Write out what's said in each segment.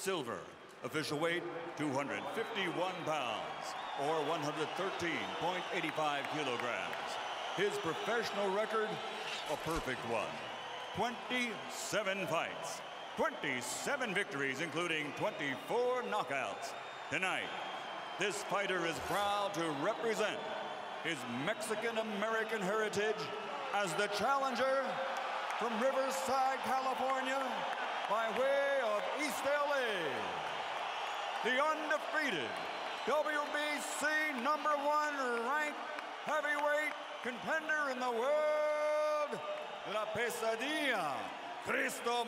Silver, official weight 251 pounds, or 113.85 kilograms. His professional record, a perfect one. 27 fights, 27 victories, including 24 knockouts. Tonight, this fighter is proud to represent his Mexican-American heritage as the challenger from Riverside, California, by way of East LA. The undefeated WBC #1 ranked heavyweight contender in the world, La Pesadilla, Chris The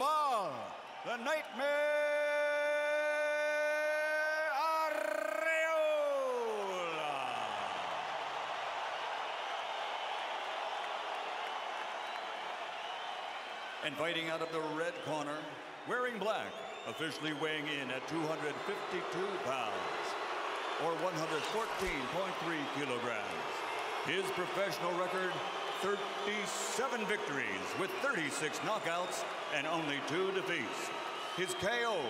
Nightmare Arreola. And fighting out of the red corner, wearing black, officially weighing in at 252 pounds, or 114.3 kilograms. His professional record, 37 victories with 36 knockouts and only 2 defeats. His KO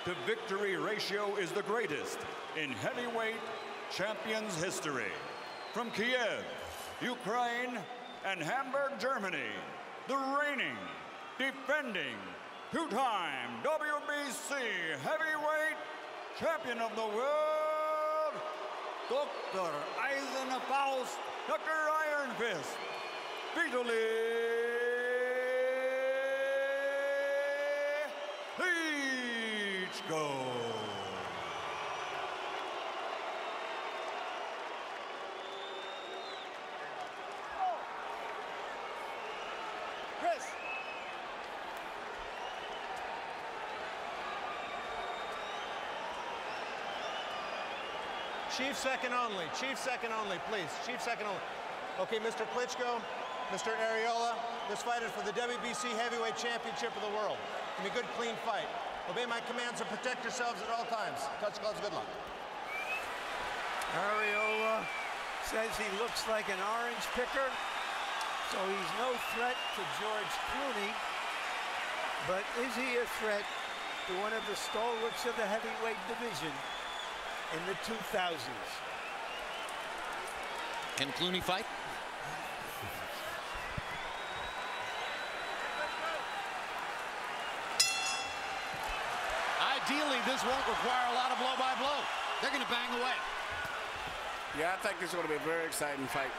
to victory ratio is the greatest in heavyweight champions history. From Kiev, Ukraine, and Hamburg, Germany, the reigning, defending, 2-time WBC heavyweight champion of the world, Dr. Ironfist Dr. Ironfist Vitali Klitschko. Chris. Chief second only. Chief second only, please. Chief second only. Okay, Mr. Klitschko, Mr. Arreola, this fight is for the WBC Heavyweight Championship of the world. Give me a good, clean fight. Obey my commands and protect yourselves at all times. Touch gloves, good luck. Arreola says he looks like an orange picker, so he's no threat to George Clooney. But is he a threat to one of the stalwarts of the heavyweight division in the 2000s? Can Clooney fight? Ideally, this won't require a lot of blow-by-blow. They're going to bang away. Yeah, I think it's going to be a very exciting fight.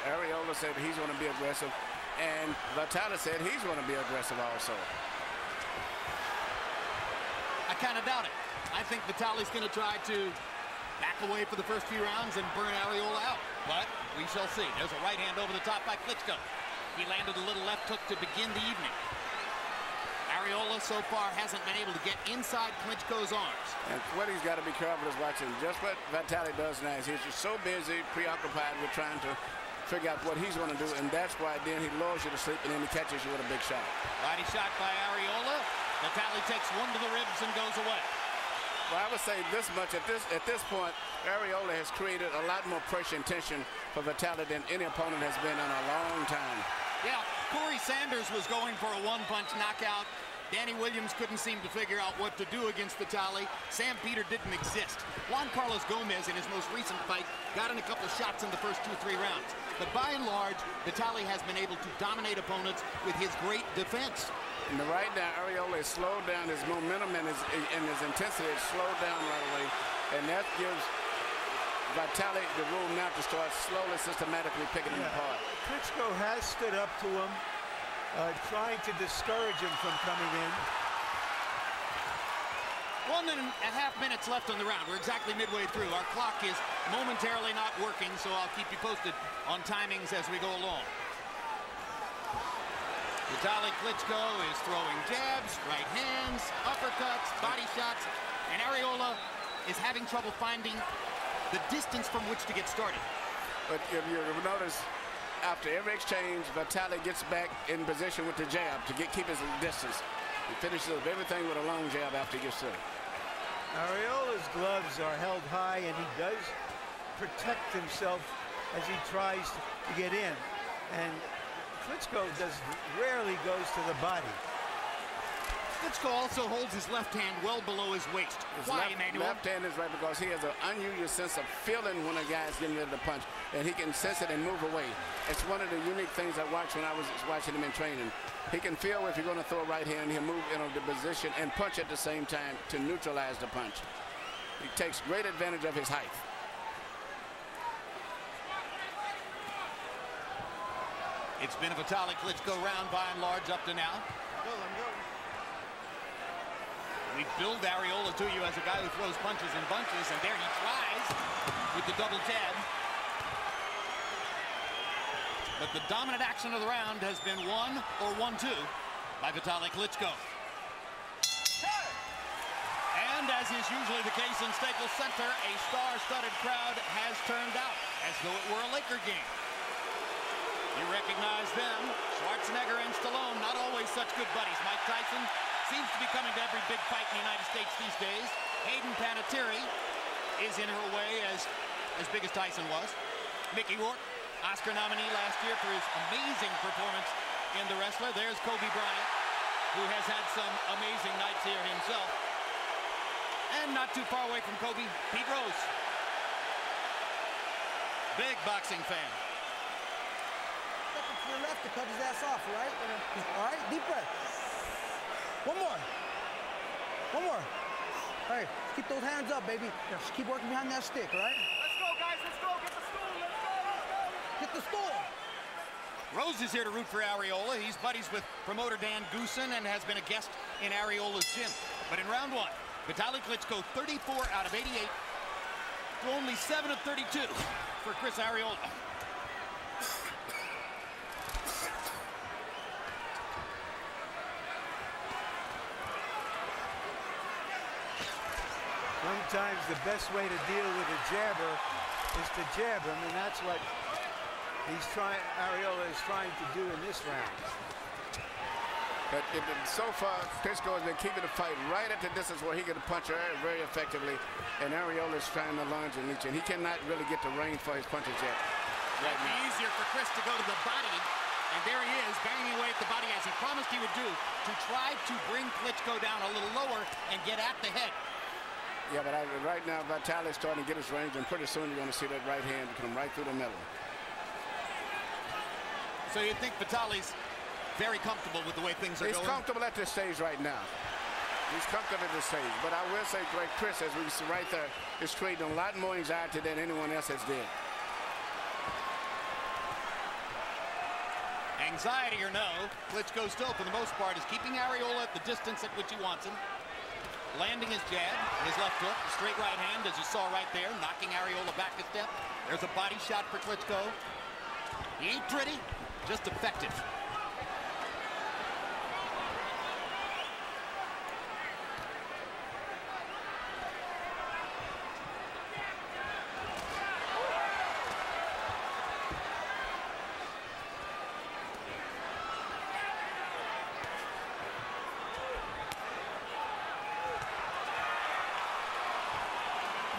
Arreola said he's going to be aggressive, and Vitali said he's going to be aggressive also. I kind of doubt it. I think Vitali's going to try to back away for the first few rounds and burn Arreola out. But we shall see. There's a right hand over the top by Klitschko. He landed a little left hook to begin the evening. Arreola so far hasn't been able to get inside Klitschko's arms. And what he's got to be careful is watching just what Vitali does now. Is he's just so busy, preoccupied with trying to figure out what he's going to do, and that's why then he lulls you to sleep and then he catches you with a big shot. Body shot by Arreola. Vitali takes one to the ribs and goes away. Well, I would say this much. At this point, Arreola has created a lot more pressure and tension for Vitali than any opponent has been in a long time. Yeah, Corey Sanders was going for a one-punch knockout. Danny Williams couldn't seem to figure out what to do against Vitali. Sam Peter didn't exist. Juan Carlos Gomez in his most recent fight got in a couple of shots in the first 2-3 rounds. But by and large, Vitali has been able to dominate opponents with his great defense. And right now, Arreola has slowed down his momentum and his intensity has slowed down right away. And that gives Vitali the room now to start slowly, systematically picking him apart. Klitschko has stood up to him, trying to discourage him from coming in. 1.5 minutes left on the round. We're exactly midway through. Our clock is momentarily not working, so I'll keep you posted on timings as we go along. Vitali Klitschko is throwing jabs, right hands, uppercuts, body shots, and Arreola is having trouble finding the distance from which to get started. But if you notice, after every exchange, Vitali gets back in position with the jab to keep his distance. He finishes up everything with a long jab after he gets through. Arreola's gloves are held high, and he does protect himself as he tries to get in. And Klitschko rarely goes to the body. Klitschko also holds his left hand well below his waist. Why, Emmanuel? Left hand is right because he has an unusual sense of feeling when a guy is getting ready to punch, and he can sense it and move away. It's one of the unique things I watched when I was watching him in training. He can feel if you're going to throw a right hand, he'll move into the position and punch at the same time to neutralize the punch. He takes great advantage of his height. It's been a Vitali Klitschko round by and large up to now. Go, let him go. We build Arreola to you as a guy who throws punches in bunches, and there he tries with the double jab. But the dominant action of the round has been 1 or 1-2 by Vitali Klitschko. And as is usually the case in Staples Center, a star-studded crowd has turned out as though it were a Laker game. You recognize them, Schwarzenegger and Stallone, not always such good buddies. Mike Tyson seems to be coming to every big fight in the United States these days. Hayden Panettiere is in her way as big as Tyson was. Mickey Rourke, Oscar nominee last year for his amazing performance in The Wrestler. There's Kobe Bryant, who has had some amazing nights here himself. And not too far away from Kobe, Pete Rose. Big boxing fan. To your left to cut his ass off, all right? All right, deep breath. One more. One more. All right, keep those hands up, baby. Just keep working behind that stick, all right? Let's go, guys, let's go. Get the stool, let's go, let's go. Get the stool. Rose is here to root for Arreola. He's buddies with promoter Dan Goosen and has been a guest in Arreola's gym. But in round 1, Vitali Klitschko 34 out of 88 to only 7 of 32 for Chris Arreola. Sometimes the best way to deal with a jabber is to jab him, and that's what Arreola is trying to do in this round. But so far, Klitschko has been keeping the fight right at the distance where he can punch very effectively, and Arreola is trying to lunge and reach, and he cannot really get the range for his punches yet. It'd be easier for Chris to go to the body, and there he is, banging away at the body as he promised he would do, to try to bring Klitschko down a little lower and get at the head. Yeah, but right now, Vitali is starting to get his range, and pretty soon you're going to see that right hand come right through the middle. So you think Vitali's very comfortable with the way things are going? He's comfortable at this stage right now. He's comfortable at this stage. But I will say, Greg, Chris, as we see right there, is creating a lot more anxiety than anyone else has did. Anxiety or no, Klitschko still, for the most part, is keeping Arreola at the distance at which he wants him. Landing his jab, his left hook, straight right hand, as you saw right there, knocking Arreola back a step. There's a body shot for Klitschko. He ain't pretty, just effective.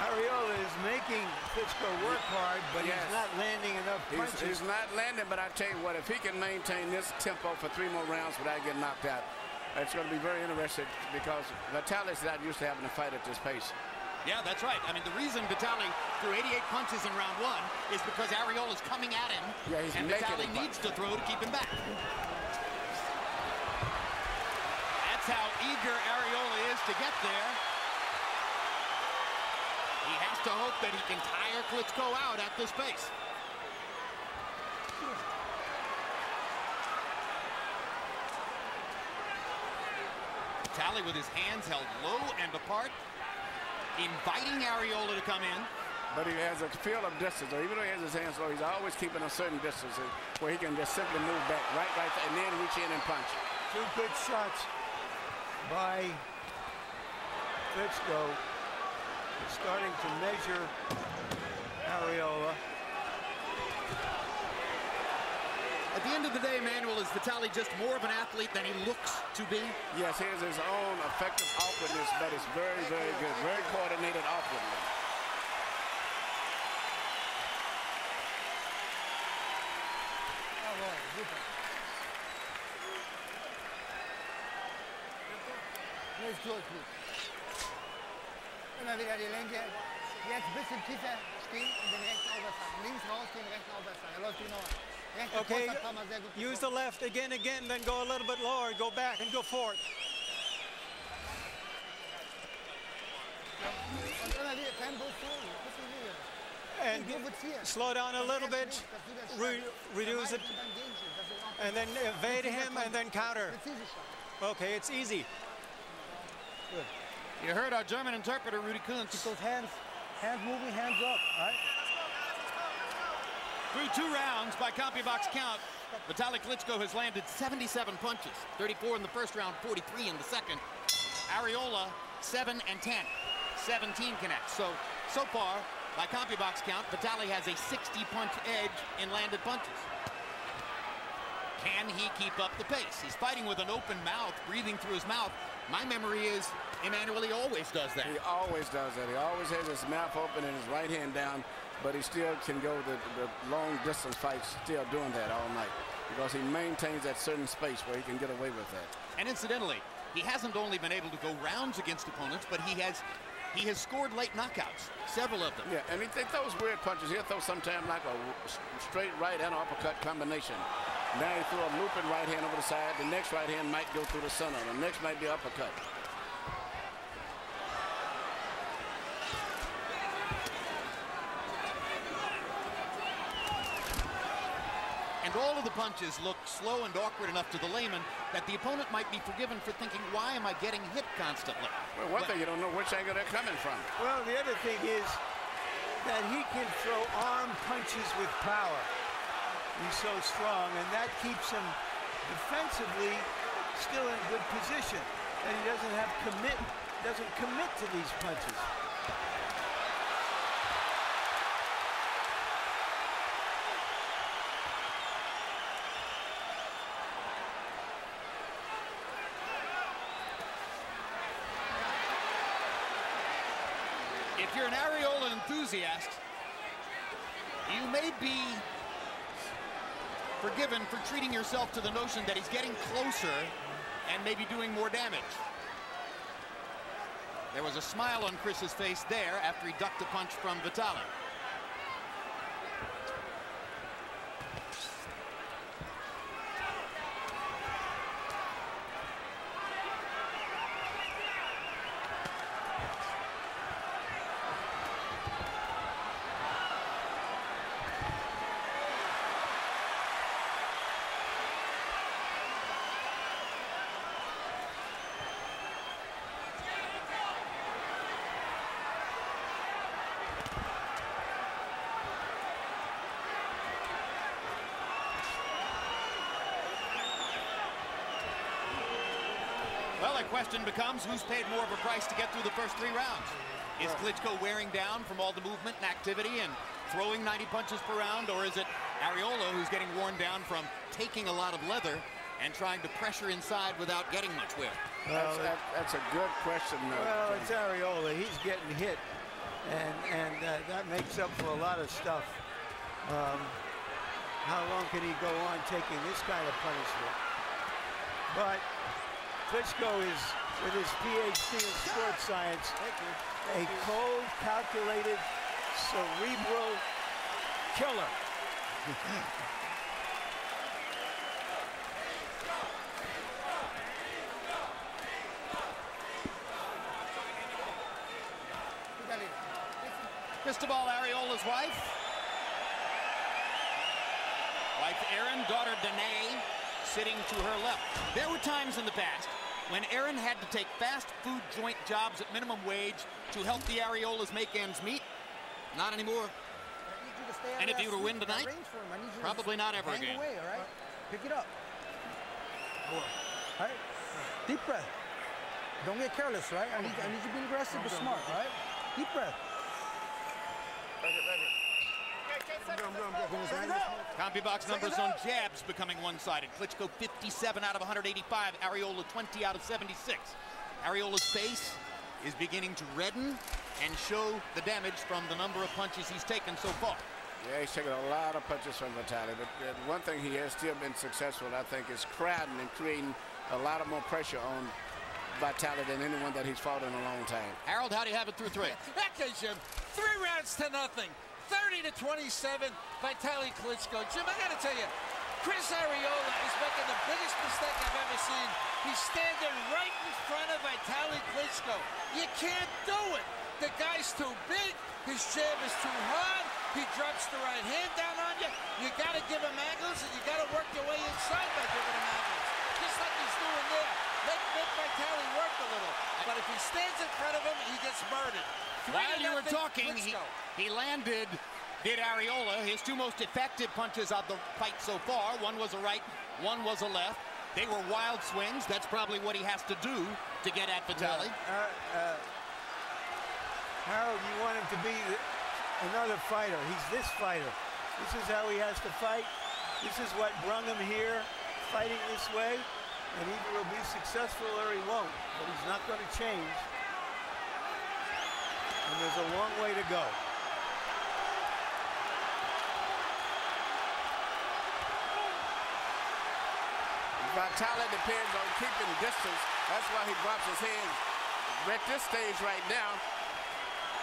Arreola is making Klitschko work hard, but Yes. he's not landing enough punches. He's not landing, but I tell you what, if he can maintain this tempo for 3 more rounds without getting knocked out, it's going to be very interesting because Vitali's not used to having to fight at this pace. Yeah, that's right. I mean, the reason Vitali threw 88 punches in round 1 is because Arreola's coming at him, Yeah, he's and making Vitali him needs to throw to keep him back. That's how eager Arreola is to get there. He has to hope that he can tire Klitschko out at this pace. Vitali with his hands held low and apart, inviting Arreola to come in. But he has a feel of distance, or even though he has his hands low, he's always keeping a certain distance where he can just simply move back, right there, and then reach in and punch. 2 good shots by Klitschko, starting to measure Arreola. At the end of the day, Emmanuel, is Vitali just more of an athlete than he looks to be? Yes, he has his own effective awkwardness, but it's very, very good, very coordinated awkwardly. zurück, please. Immer wieder die Linke. Jetzt ein bisschen tiefer stehen und den rechten Overstand. Links rausgehen, rechten Overstand. Er läuft genau. Rechter Okay, Brust hat mal sehr gut use the left again, then go a little bit lower, go back and go forward. Und immer wieder Tempo zurück, ein bisschen wieder. And slow down a little bit, reduce it, and then evade him and then counter. Okay, it's easy. Good. You heard our German interpreter, Rudy Kuntz. Keep those hands moving, hands up, all right? Through 2 rounds by CompuBox count, Vitali Klitschko has landed 77 punches. 34 in the first round, 43 in the second. Arreola, 7 and 10. 17 connects. So far, by CompuBox count, Vitali has a 60-punch edge in landed punches. Can he keep up the pace? He's fighting with an open mouth, breathing through his mouth. My memory is Emanuele always does that. He always does that. He always has his mouth open and his right hand down, but he still can go the long distance fights still doing that all night because he maintains that certain space where he can get away with that. And incidentally, he hasn't only been able to go rounds against opponents, but he has scored late knockouts, several of them. Yeah, and he throws weird punches. He'll throw sometimes like a straight right and uppercut combination. Now he threw a looping right hand over the side. The next right hand might go through the center. The next might be uppercut. And all of the punches look slow and awkward enough to the layman that the opponent might be forgiven for thinking, why am I getting hit constantly? Well, one thing, you don't know which angle they're coming from. Well, the other thing is that he can throw arm punches with power. He's so strong, and that keeps him defensively still in a good position. And he doesn't commit to these punches. If you're an Arreola enthusiast, you may be forgiven for treating yourself to the notion that he's getting closer and maybe doing more damage. There was a smile on Chris's face there after he ducked a punch from Vitali. Well, the question becomes, who's paid more of a price to get through the first 3 rounds? Is Klitschko wearing down from all the movement and activity and throwing 90 punches per round, or is it Arreola who's getting worn down from taking a lot of leather and trying to pressure inside without getting much wear? Well, that's a good question. Well, it's Arreola. He's getting hit, and that makes up for a lot of stuff. How long can he go on taking this kind of punishment? But Klitschko is, with his PhD in sports science, a cold, calculated, cerebral killer. Cristobal Arreola's wife Erin, daughter Danae, sitting to her left. There were times in the past when Erin had to take fast food joint jobs at minimum wage to help the Arreolas make ends meet. Not anymore. And if he were to win tonight, probably not ever again. Away, all right? Pick it up. All right? Deep breath. Don't get careless, right? I need you to be aggressive but smart, all right? Deep breath. CompuBox numbers on jabs becoming one-sided. Klitschko 57 out of 185. Arreola 20 out of 76. Arreola's face is beginning to redden and show the damage from the number of punches he's taken so far. Yeah, he's taken a lot of punches from Vitali, but one thing he has still been successful, I think, is crowding and creating a lot of more pressure on Vitali than anyone that he's fought in a long time. Harold, how do you have it through 3? Okay, Jim. 3 rounds to nothing. 30-27, Vitali Klitschko. Jim, I got to tell you, Chris Arreola is making the biggest mistake I've ever seen. He's standing right in front of Vitali Klitschko. You can't do it. The guy's too big. His jab is too hard. He drops the right hand down on you. You got to give him angles, and you got to work your way inside by giving him angles. Just like he's doing there. Let Vitali work a little. But if he stands in front of him, he gets murdered. While you were talking, he landed, did Arreola, his 2 most effective punches of the fight so far. One was a right, one was a left. They were wild swings. That's probably what he has to do to get at Vitali. Harold, you want him to be another fighter. He's this fighter. This is how he has to fight. This is what brung him here, fighting this way. And either he'll be successful or he won't. But he's not going to change. And there's a long way to go. Vitali depends on keeping distance. That's why he drops his hands. At this stage right now,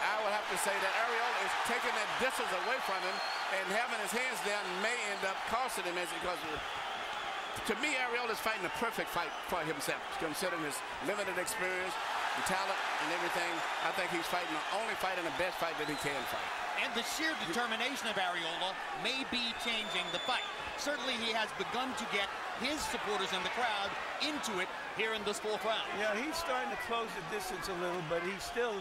I would have to say that Arreola is taking that distance away from him, and having his hands down may end up costing him, because to me, Arreola is fighting the perfect fight for himself, considering his limited experience, the talent, and everything. I think he's fighting the best fight that he can fight. And the sheer determination of Arreola may be changing the fight. Certainly, he has begun to get his supporters in the crowd into it here in this 4th round. Yeah, he's starting to close the distance a little, but he's still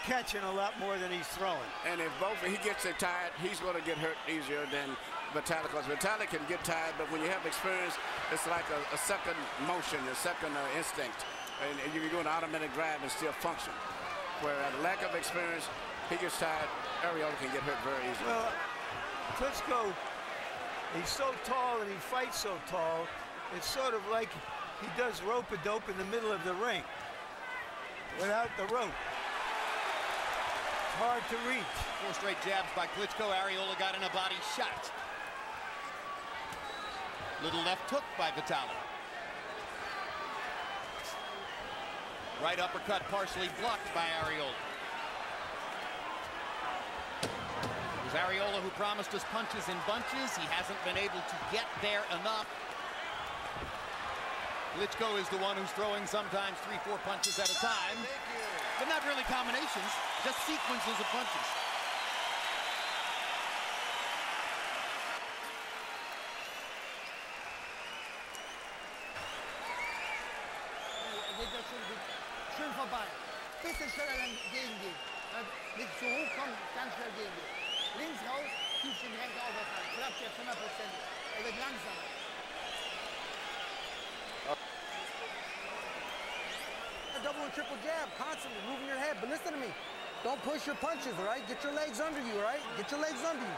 catching a lot more than he's throwing. And if he gets it tired, he's going to get hurt easier than Vitali, because Vitali can get tired, but when you have experience, it's like a second motion, a second instinct. And you can do an automatic drive and still function. Where at a lack of experience, he gets tired, Arreola can get hurt very easily. Well, Klitschko, he's so tall and he fights so tall, it's sort of like he does rope-a-dope in the middle of the ring without the rope. It's hard to reach. 4 straight jabs by Klitschko. Arreola got in a body shot. Little left hook by Vitali. Right uppercut partially blocked by Arreola. It was Arreola who promised us punches in bunches. He hasn't been able to get there enough. Klitschko is the one who's throwing sometimes 3-4 punches at a time. But not really combinations, just sequences of punches. Schön vorbei. Bisschen schneller dann gegengehen. Nicht so hoch kommen, ganz schnell gegengehen. Links raus, tief den rechten Außerfall. Klappt jetzt 100%. Wird langsamer. Double and triple jab, constantly moving your head. But listen to me. Don't push your punches, all right? Get your legs under you, all right? Get your legs under you.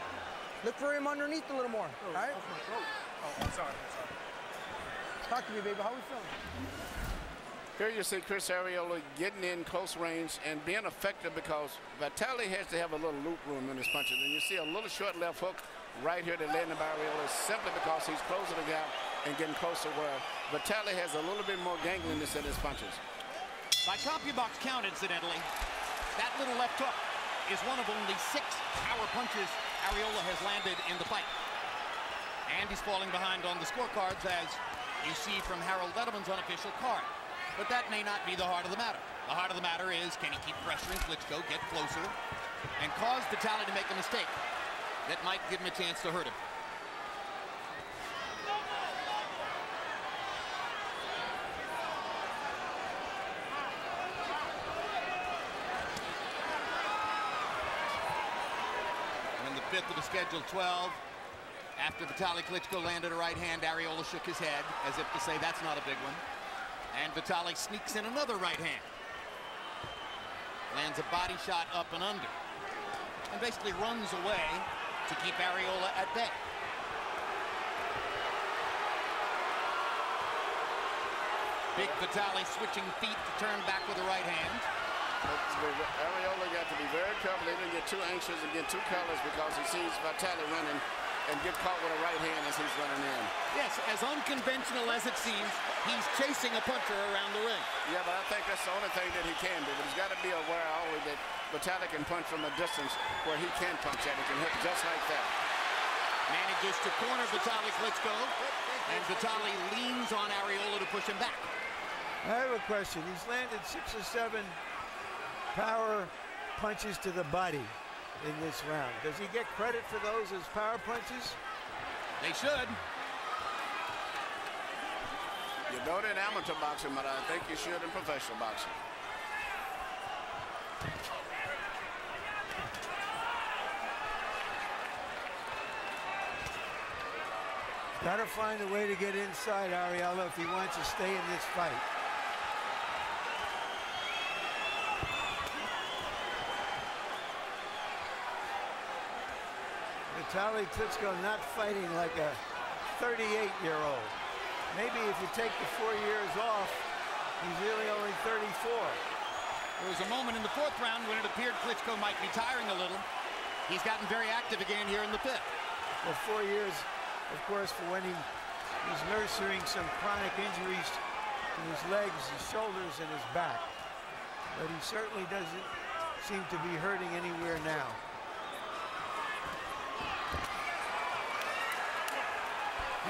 Look for him underneath a little more, all right? Oh, I'm sorry. Talk to me, baby. How we feeling? Here you see Chris Arreola getting in close range and being effective, because Vitali has to have a little loop room in his punches. And you see a little short left hook right here that landed by Arreola, simply because he's closing the gap and getting closer, where Vitali has a little bit more gangliness in his punches. By CompuBox count, incidentally, that little left hook is one of only 6 power punches Arreola has landed in the fight. And he's falling behind on the scorecards, as you see from Harold Letterman's unofficial card. But that may not be the heart of the matter. The heart of the matter is, can he keep pressuring Klitschko, get closer, and cause Vitali to make a mistake that might give him a chance to hurt him. And in the 5th of the scheduled 12, after Vitali Klitschko landed a right hand, Arreola shook his head as if to say that's not a big one. And Vitali sneaks in another right hand. Lands a body shot up and under. And basically runs away to keep Arreola at bay. Big Vitali switching feet to turn back with the right hand. Arreola got to be very careful. He didn't get too anxious and get too careless, because he sees Vitali running and get caught with a right hand as he's running in. Yes, as unconventional as it seems, he's chasing a puncher around the ring. Yeah, but I think that's the only thing that he can do. But he's got to be aware always that Vitali can punch from a distance where he can punch at. He can hit just like that. Manages to corner Vitali Klitschko, and Vitali leans on Arreola to push him back. I have a question. He's landed 6 or 7 power punches to the body in this round. Does he get credit for those as power punches? They should. You don't in amateur boxing, but I think you should in professional boxing. Got to find a way to get inside Arreola if he wants to stay in this fight. Vitali Klitschko not fighting like a 38-year-old. Maybe if you take the 4 years off, he's really only 34. There was a moment in the 4th round when it appeared Klitschko might be tiring a little. He's gotten very active again here in the 5th. Well, 4 years, of course, for when he was nursing some chronic injuries to his legs, his shoulders, and his back. But he certainly doesn't seem to be hurting anywhere now.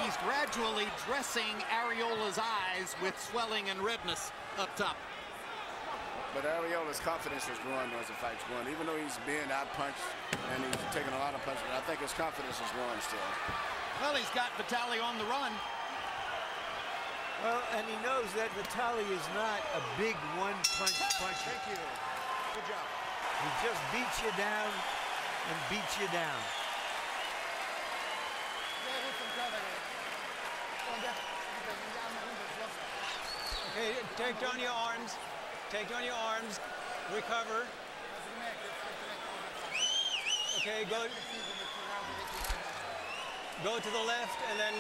He's gradually dressing Arreola's eyes with swelling and redness up top. But Arreola's confidence is growing as the fight's going. Even though he's being out-punched and he's taking a lot of punches, I think his confidence is growing still. Well, he's got Vitali on the run. Well, and he knows that Vitali is not a big one-punch puncher. Thank you. Good job. He just beats you down and beats you down. Okay, take down your arms. Take down your arms. Recover. Okay, go to the left and then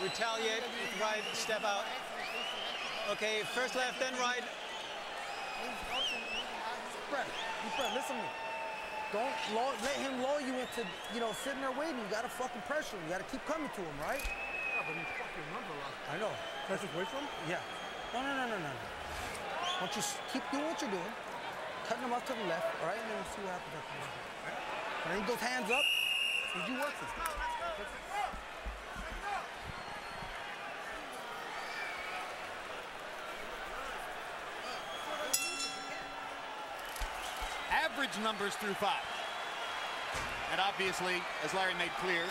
retaliate with right, step out. Okay, first left, then right. Fred, listen to me. Don't let him lull you into, sitting there waiting. You gotta fucking pressure him. You gotta keep coming to him, right? Yeah, but he fucking number locked. I know. Press away from him? Yeah. No. Why don't you keep doing what you're doing, cutting him off to the left, all right, and then we'll see what happens after that. Right? And then he goes hands up, and you work it. Average numbers through 5. And obviously, as Larry made clear,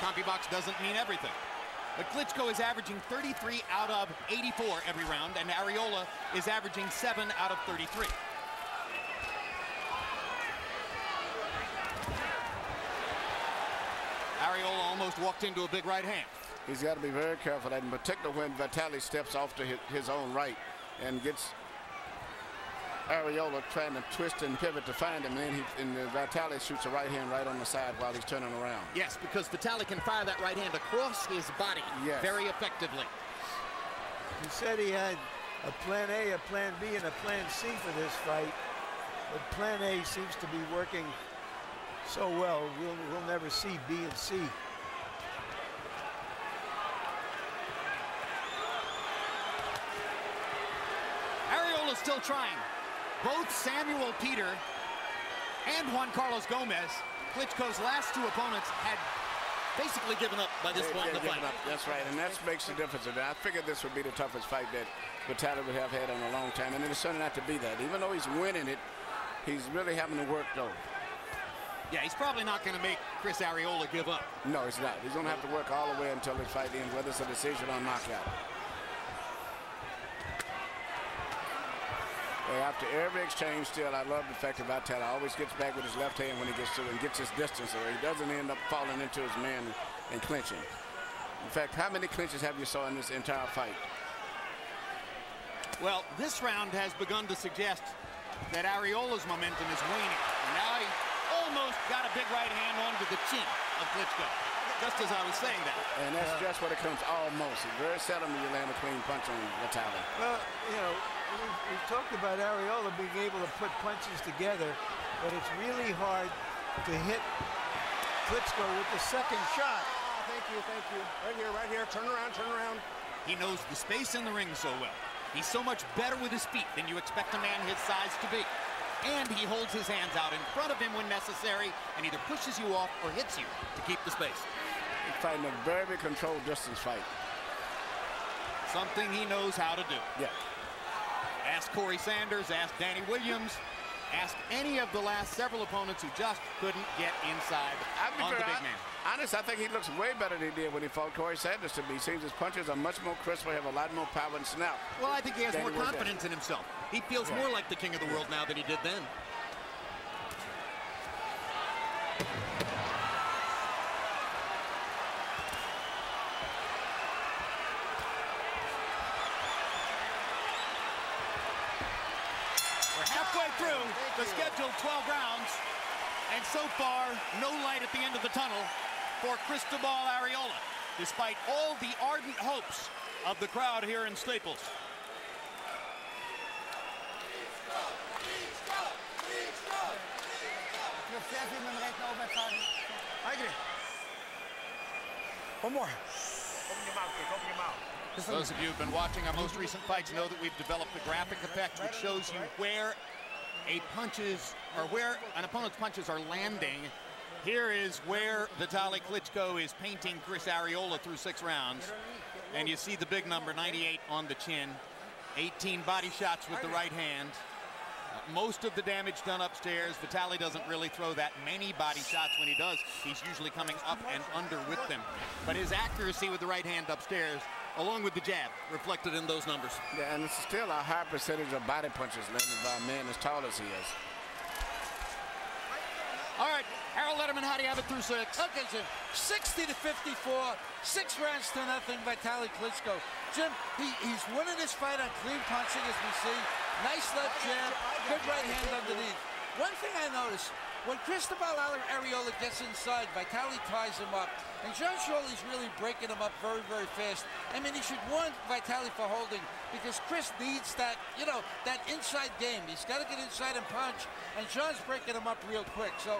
CompuBox doesn't mean everything. But Klitschko is averaging 33 out of 84 every round, and Arreola is averaging 7 out of 33. Arreola almost walked into a big right hand. He's got to be very careful, and in particular when Vitali steps off to his own right and gets Arreola trying to twist and pivot to find him, and then Vitali shoots a right hand right on the side while he's turning around. Yes, because Vitali can fire that right hand across his body very effectively. He said he had a plan A, a plan B, and a plan C for this fight, but plan A seems to be working so well. We'll never see B and C. Arreola's still trying. Both Samuel Peter and Juan Carlos Gomez, Klitschko's last 2 opponents, had basically given up by this point in the fight. That's right, and that makes the difference. I figured this would be the toughest fight that Vitali would have had in a long time, and it's turning out to be that. Even though he's winning it, he's really having to work, though. Yeah, he's probably not going to make Chris Arreola give up. No, he's not. He's going to have to work all the way until his fight ends, whether it's a decision or knockout. After every exchange, still, I love the fact that Vitali always gets back with his left hand when he gets to it and gets his distance, or he doesn't end up falling into his man and clinching. In fact, how many clinches have you saw in this entire fight? Well, this round has begun to suggest that Arreola's momentum is waning. And now he almost got a big right hand onto the chin of Klitschko, just as I was saying that. And that's just what it comes almost. It's very seldom you land a clean punch on Vitali. Well, we've talked about Arreola being able to put punches together, but it's really hard to hit Klitschko with the second shot. Thank you, thank you. Right here, turn around, turn around. He knows the space in the ring so well. He's so much better with his feet than you expect a man his size to be. And he holds his hands out in front of him when necessary and either pushes you off or hits you to keep the space. He's fighting a very controlled distance fight. Something he knows how to do. Yeah. Ask Corey Sanders, ask Danny Williams, ask any of the last several opponents who just couldn't get inside on the big man. Honest, I think he looks way better than he did when he fought Corey Sanders to me. He seems his punches are much more crisp, have a lot more power and snap. Well, I think he has more confidence in himself. He feels more like the king of the world now than he did then. We're halfway through the scheduled 12 rounds, and so far, no light at the end of the tunnel for Chris The Arreola, despite all the ardent hopes of the crowd here in Staples. One more. Open your mouth, Chris, open your mouth. Those of you who've been watching our most recent fights know that we've developed a graphic effect which shows you where where an opponent's punches are landing. Here is where Vitali Klitschko is painting Chris Arreola through 6 rounds. And you see the big number, 98 on the chin. 18 body shots with the right hand. Most of the damage done upstairs. Vitali doesn't really throw that many body shots. When he does, he's usually coming up and under with them. But his accuracy with the right hand upstairs, along with the jab, reflected in those numbers. Yeah, and it's still a high percentage of body punches landed by a man as tall as he is. All right, Harold Letterman, how do you have it through 6? Okay, Jim, 60 to 54, 6 rounds to nothing, Vitali Klitschko. Jim, he's winning this fight on clean punching, as we see. Nice left jab, good right hand underneath. One thing I noticed, when Chris The Arreola gets inside, Vitali ties him up. And John Shirley's really breaking him up very, very fast. I mean, he should warn Vitali for holding, because Chris needs that, you know, that inside game. He's got to get inside and punch, and John's breaking him up real quick. So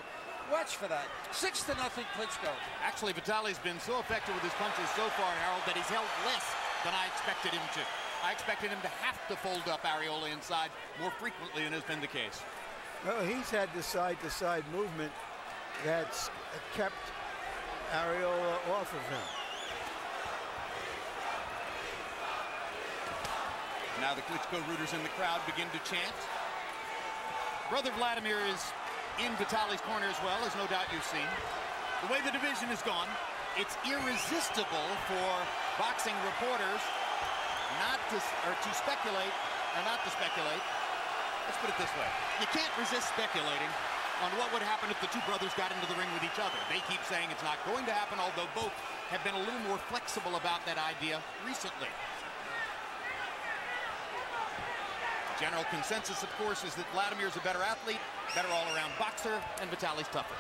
watch for that. 6 to nothing, Klitschko. Actually, Vitali's been so effective with his punches so far, Harold, that he's held less than I expected him to. I expected him to have to fold up Arreola inside more frequently than has been the case. Well, he's had the side-to-side movement that's kept Arreola off of him. Now the Klitschko rooters in the crowd begin to chant. Brother Vladimir is in Vitali's corner as well, as no doubt you've seen. The way the division has gone, it's irresistible for boxing reporters not to speculate. Let's put it this way. You can't resist speculating on what would happen if the two brothers got into the ring with each other. They keep saying it's not going to happen, although both have been a little more flexible about that idea recently. The general consensus, of course, is that Vladimir's a better athlete, better all-around boxer, and Vitali's tougher.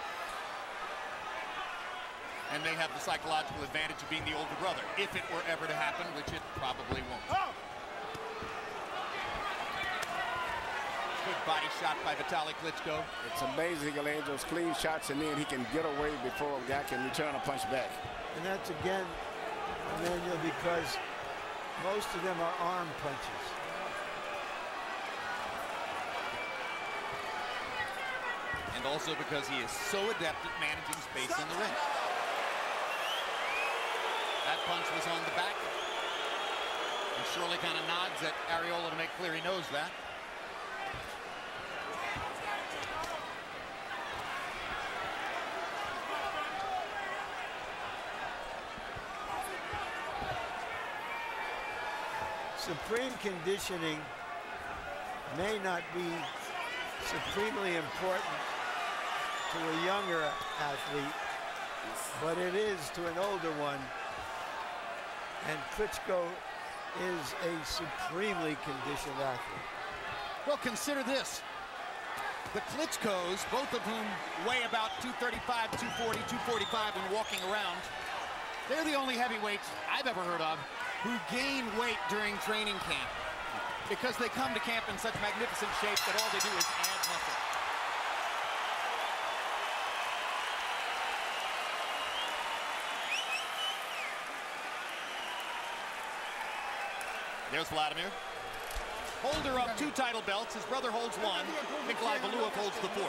And they have the psychological advantage of being the older brother, if it were ever to happen, which it probably won't. Oh! Good body shot by Vitali Klitschko. It's amazing he can land those clean shots and then he can get away before a guy can return a punch back. And that's, again, Emmanuel, because most of them are arm punches. And also because he is so adept at managing space in the ring. That punch was on the back. And Shirley kind of nods at Arreola to make clear he knows that. Supreme conditioning may not be supremely important to a younger athlete, but it is to an older one. And Klitschko is a supremely conditioned athlete. Well, consider this. The Klitschkos, both of whom weigh about 235, 240, 245 when walking around, they're the only heavyweights I've ever heard of who gain weight during training camp, because they come to camp in such magnificent shape that all they do is add muscle. There's Vladimir. Holder of 2 title belts. His brother holds 1. Nikolai Valuev holds the 4th.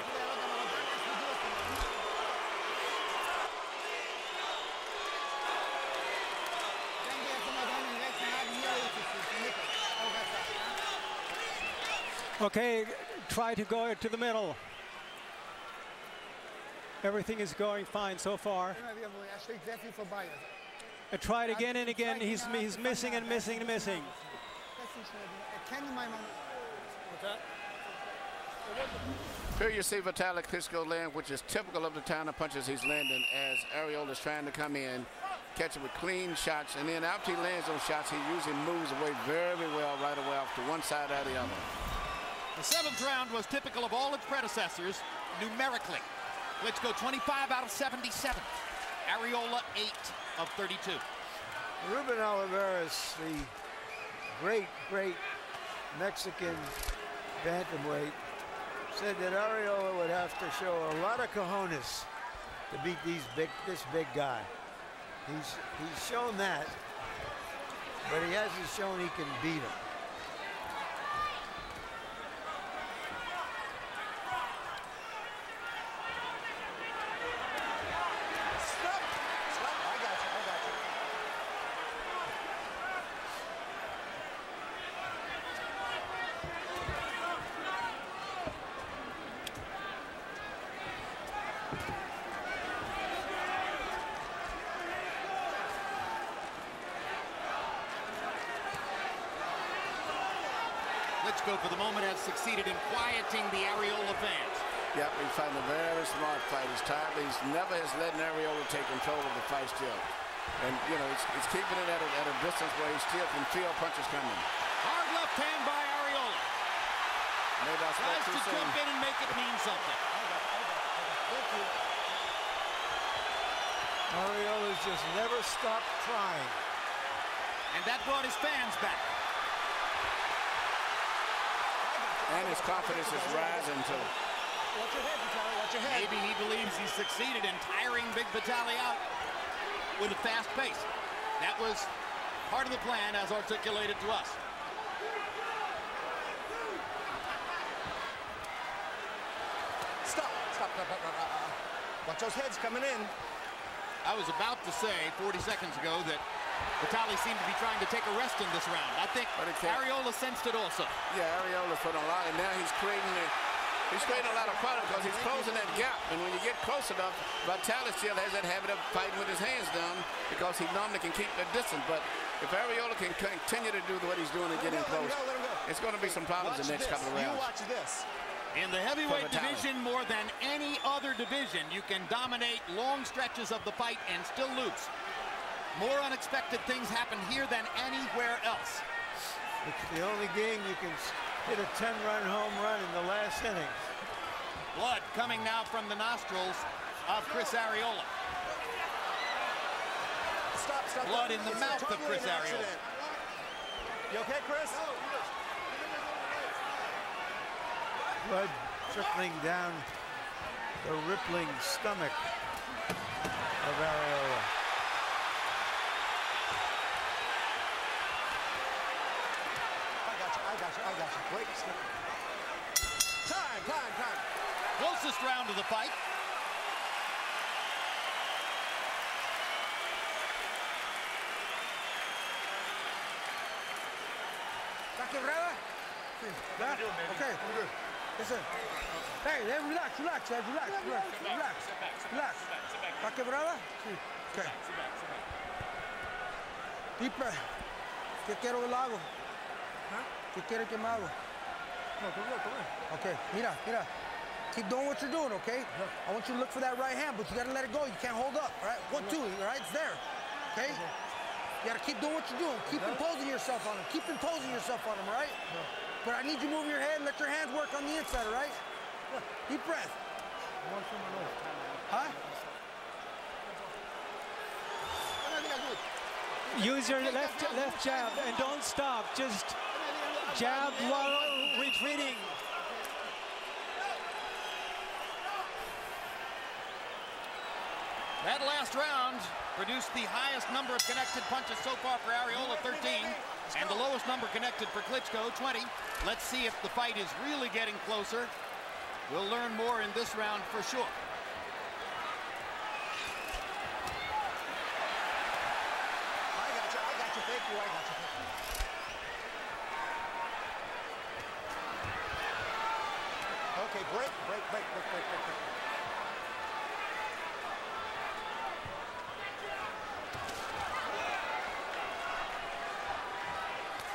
Okay, try to go to the middle. Everything is going fine so far. And try it again and again. He's missing and missing and missing. Here you see Vitali Klitschko land, which is typical of the kind of punches he's landing as Arreola is trying to come in, catch it with clean shots, and then after he lands those shots, he usually moves away very well right away off to one side or the other. The 7th round was typical of all its predecessors numerically. Klitschko 25 out of 77. Arreola 8 of 32. Ruben Olivares, the great Mexican bantamweight, said that Arreola would have to show a lot of cojones to beat this big guy. He's shown that, but he hasn't shown he can beat him. Klitschko, for the moment, has succeeded in quieting the Arreola fans. Yep, he's fighting a very smart fight. He's tired. He's never has let Arreola take control of the fight still. And, you know, he's keeping it at a distance where he still can feel punches coming. Hard left hand by Arreola. Maybe I spoke Tries too to soon. jump in and make it mean something. Arreola's just never stopped trying. And that brought his fans back. And his confidence is rising, too. Watch your head, Vitali. Watch your head. Maybe he believes he's succeeded in tiring Big Vitali out with a fast pace. That was part of the plan as articulated to us. Stop. Watch those heads coming in. I was about to say 40 seconds ago that Vitali seemed to be trying to take a rest in this round. I think Arreola sensed it also. Yeah, Arreola's put a lot, and now he's creating a lot of product because he's closing that gap. And when you get close enough, Vitali still has that habit of fighting with his hands down because he normally can keep that distance. But if Arreola can continue to do what he's doing and get in close, it's going to be some problems in the next couple of rounds. You watch this. In the heavyweight division, more than any other division, you can dominate long stretches of the fight and still lose. More unexpected things happen here than anywhere else. It's the only game you can hit a 10-run home run in the last inning. Blood coming now from the nostrils of Chris Arreola. Stop. Blood in the mouth of Chris Arreola. You okay, Chris? Blood trickling down the rippling stomach of Arreola. I got you. Wait. Time. Closest round of the fight. ¿Está quebrada? Sí. ¿Ya? Okay. Listen. Hey, relax. ¿Está quebrada? Sí. Okay. Deep breath. ¿Qué quiero que lo hago? ¿Qué quiere que me hago? Okay, mira. Keep doing what you're doing, okay? I want you to look for that right hand, but you gotta let it go. You can't hold up, all right? 1, 2, all right? It's there, okay? You gotta keep doing what you're doing. Keep imposing yourself on him. All right? But I need you to move your head and let your hands work on the inside, all right? Deep breath. Huh? Use your left jab and don't stop. Just jab while retreating. That last round produced the highest number of connected punches so far for Arreola, 13. And the lowest number connected for Klitschko, 20. Let's see if the fight is really getting closer. We'll learn more in this round for sure. I got you, thank you, I got you. Okay, break.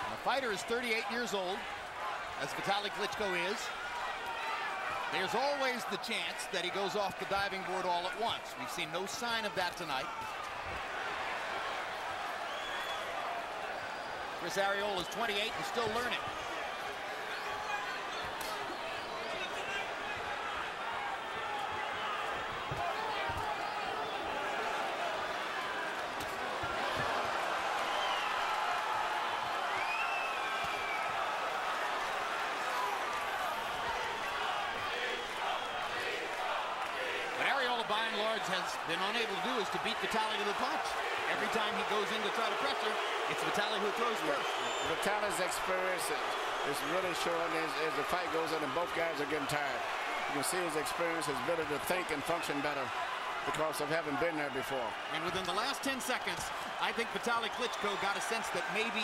The fighter is 38 years old, as Vitali Klitschko is. There's always the chance that he goes off the diving board all at once. We've seen no sign of that tonight. Chris Arreola is 28 and still learning. By and large has been unable to do is to beat Vitali to the punch. Every time he goes in to try to pressure, it's Vitali who throws first. Vitali's experience is really showing as the fight goes on and both guys are getting tired. You can see his experience, his ability to think and function better because of having been there before. And within the last 10 seconds, I think Vitali Klitschko got a sense that maybe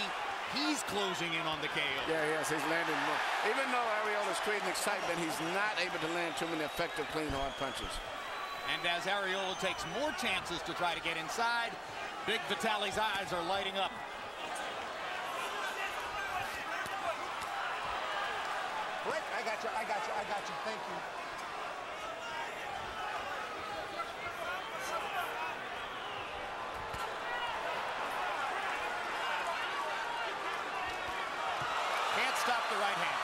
he's closing in on the KO. Yeah, yes, he's landing more. Even though Arreola's creating excitement, he's not able to land too many effective, clean, hard punches. And as Arreola takes more chances to try to get inside, Big Vitali's eyes are lighting up. Break, I got you, thank you. Can't stop the right hand.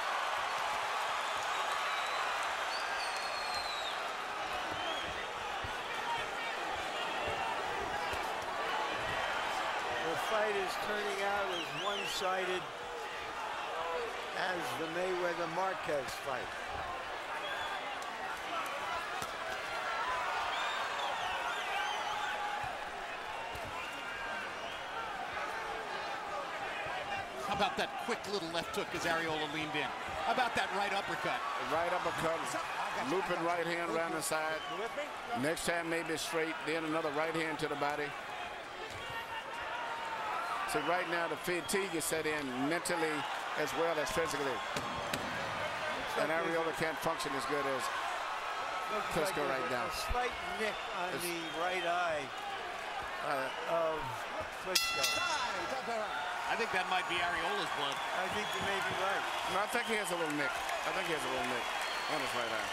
The fight is turning out as one-sided as the Mayweather-Marquez fight. How about that quick little left hook as Arreola leaned in? How about that right uppercut? Right uppercut, looping right hand around the side. Next time maybe straight, then another right hand to the body. See, right now the fatigue is set in mentally as well as physically. And Arreola can't function as good as Klitschko right now. A slight nick on the right eye of Klitschko. I think that might be Arreola's blood. I think you may be right. No, I think he has a little nick. on his right eye.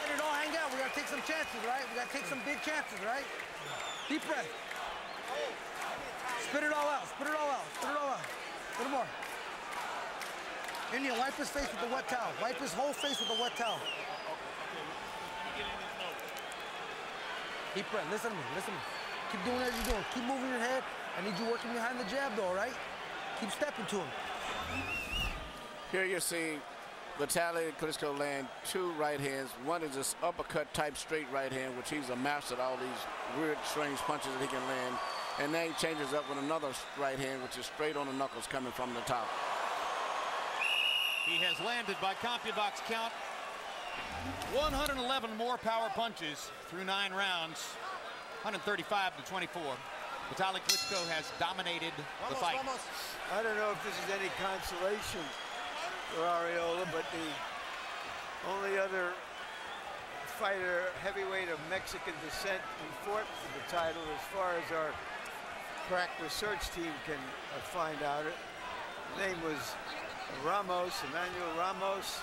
Let it all hang out. We gotta take some chances, right? We gotta take some big chances, right? Deep breath. Spit it all out. Spit it all out. Spit it all out. A little more. Indian, wipe his face with the wet towel. Wipe his whole face with the wet towel. Deep breath. Listen to me. Listen to me. Keep doing as you're doing. Keep moving your head. I need you working behind the jab, though, all right? Keep stepping to him. Here you're seeing Vitali Klitschko land two right hands. One is this uppercut type straight right hand, which he's a master at all these weird, strange punches that he can land. And then he changes up with another right hand, which is straight on the knuckles coming from the top. He has landed by CompuBox count 111 more power punches through 9 rounds, 135 to 24. Vitali Klitschko has dominated the fight. I don't know if this is any consolation for Arreola, but the only other fighter heavyweight of Mexican descent who fought for the title, as far as our crack research team can find out, his name was Emmanuel Ramos,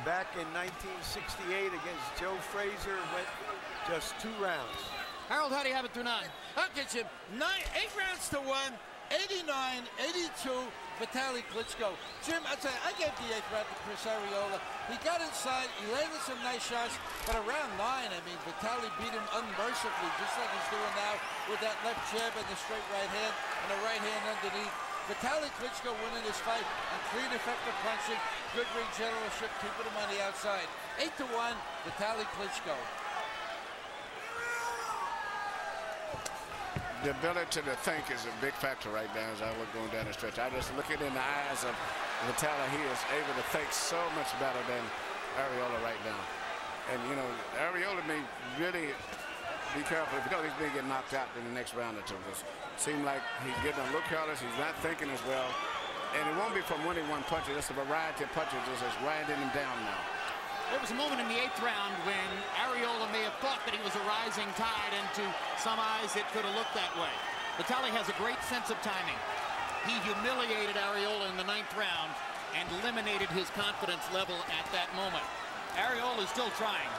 back in 1968 against Joe Frazier, went just 2 rounds. Harold, how do you have it through 9? I'll get you 8 rounds to 1, 89-82, Vitali Klitschko. Jim, I'll tell you, I gave the 8th round to Chris Arreola. He got inside, he landed some nice shots, but around 9, I mean, Vitali beat him unmercifully, just like he's doing now with that left jab and the straight right hand and the right hand underneath. Vitali Klitschko winning this fight on clean, effective punching, good ring generalship, keeping him on the outside. 8-1, Vitali Klitschko. the ability to think is a big factor right now as I look going down the stretch. I just look at it in the eyes of Vitali. He is able to think so much better than Arreola right now. And, you know, Arreola may really be careful because he's been getting knocked out in the next round or two. It seems like he's getting a little careless. He's not thinking as well. And it won't be from winning one punch. It's a variety of punches just grinding him down now. There was a moment in the 8th round when Arreola may have thought that he was a rising tide, and to some eyes it could have looked that way. Vitali has a great sense of timing. He humiliated Arreola in the 9th round and eliminated his confidence level at that moment. Arreola is still trying,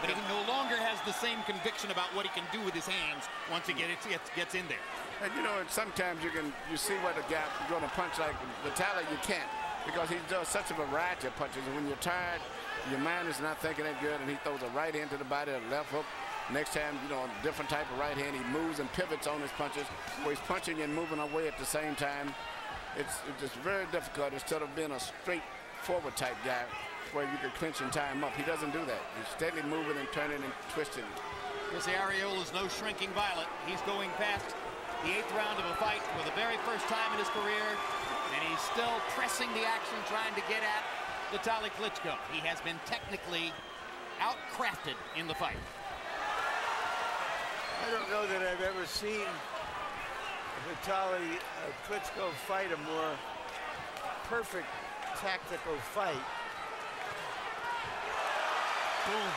but he no longer has the same conviction about what he can do with his hands once he gets in there. And you know, sometimes you see what a guy going to punch like Vitali, you can't, because he does such a variety of punches. And when you're tired, your mind is not thinking that good, and he throws a right hand to the body, a left hook. Next time, you know, a different type of right hand. He moves and pivots on his punches, where he's punching and moving away at the same time. It's just very difficult instead of being a straightforward type guy where you can clinch and tie him up. He doesn't do that. He's steadily moving and turning and twisting. Because Arreola is no shrinking violet. He's going past the 8th round of a fight for the very first time in his career, and he's still pressing the action, trying to get at Vitali Klitschko. He has been technically outcrafted in the fight. I don't know that I've ever seen Vitali Klitschko fight a more perfect tactical fight. Boom.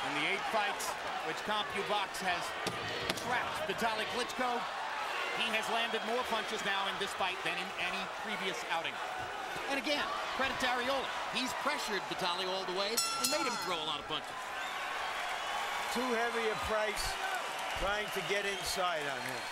In the 8 fights which CompuBox has trapped Vitali Klitschko, he has landed more punches now in this fight than in any previous outing. And again, credit to Arreola. He's pressured Vitali all the way and made him throw a lot of punches. Too heavy a price trying to get inside on him.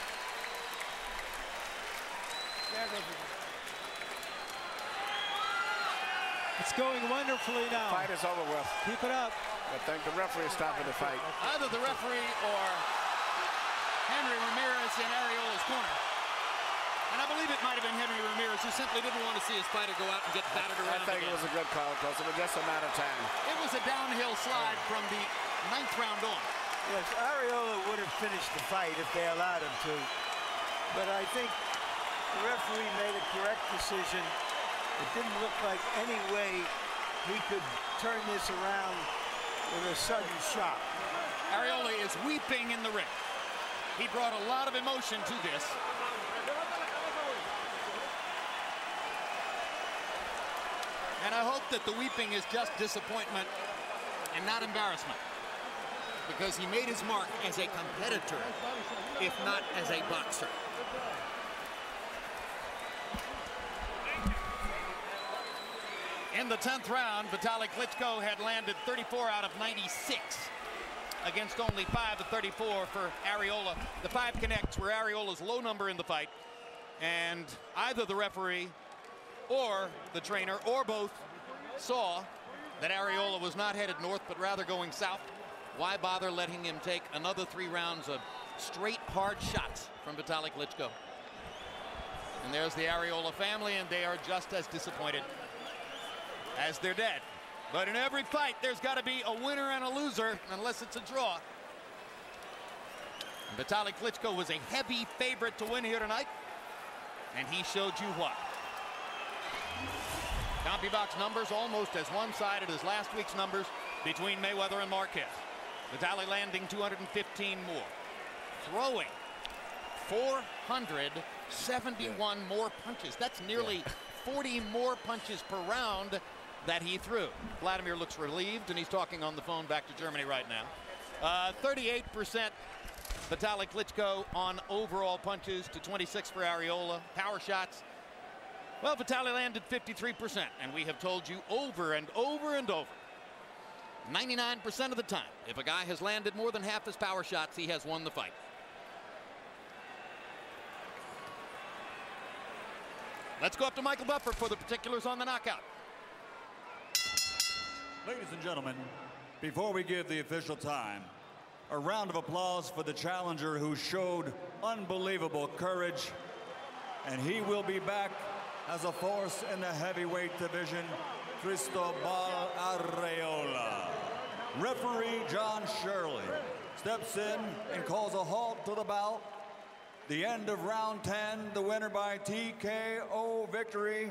It's going wonderfully now. Fight is over with. Keep it up. I think the referee is stopping the fight. Either the referee or Henry Ramirez in Arreola's corner. And I believe it might have been Henry Ramirez, who simply didn't want to see his fighter go out and get battered around. I think it was a good call, because it was just a matter of time. It was a downhill slide from the 9th round on. Yes, Arreola would have finished the fight if they allowed him to. But I think the referee made a correct decision. It didn't look like any way he could turn this around with a sudden shock. Arreola is weeping in the ring. He brought a lot of emotion to this. And I hope that the weeping is just disappointment and not embarrassment, because he made his mark as a competitor, if not as a boxer. In the 10th round, Vitali Klitschko had landed 34 out of 96 against only 5 of 34 for Arreola. The 5 connects were Arreola's low number in the fight, and either the referee or the trainer or both saw that Arreola was not headed north but rather going south. Why bother letting him take another 3 rounds of straight hard shots from Vitali Klitschko? And there's the Arreola family, and they are just as disappointed as their dad. But in every fight, there's got to be a winner and a loser, unless it's a draw. And Vitali Klitschko was a heavy favorite to win here tonight, and he showed you why. CompuBox numbers almost as one-sided as last week's numbers between Mayweather and Marquez. Vitali landing 215 more. Throwing 471 more punches. That's nearly 40 more punches per round that he threw. Vladimir looks relieved, and he's talking on the phone back to Germany right now. 38% Vitali Klitschko on overall punches to 26 for Arreola. Power shots, well, Vitali landed 53%, and we have told you over and over and over, 99% of the time, if a guy has landed more than half his power shots, he has won the fight. Let's go up to Michael Buffer for the particulars on the knockout. Ladies and gentlemen, before we give the official time, a round of applause for the challenger who showed unbelievable courage, and he will be back as a force in the heavyweight division. Cristobal Arreola. Referee John Shirley steps in and calls a halt to the bout. The end of round 10, the winner by TKO victory,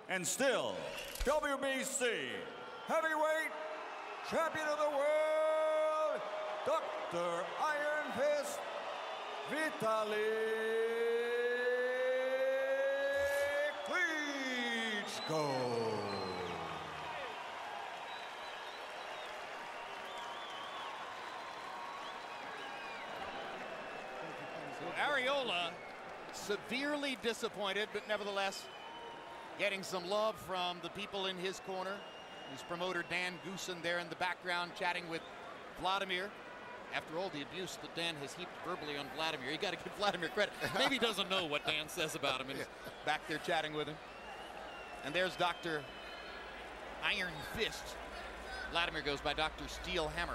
and still WBC heavyweight champion of the world, Dr. Ironfist Vitali Klitschko. Arreola severely disappointed, but nevertheless getting some love from the people in his corner. His promoter Dan Goosen there in the background chatting with Vladimir. After all the abuse that Dan has heaped verbally on Vladimir, you got to give Vladimir credit. Maybe he doesn't know what Dan says about him and he's back there chatting with him. And there's Dr. Iron Fist. Vladimir goes by Dr. Steel Hammer.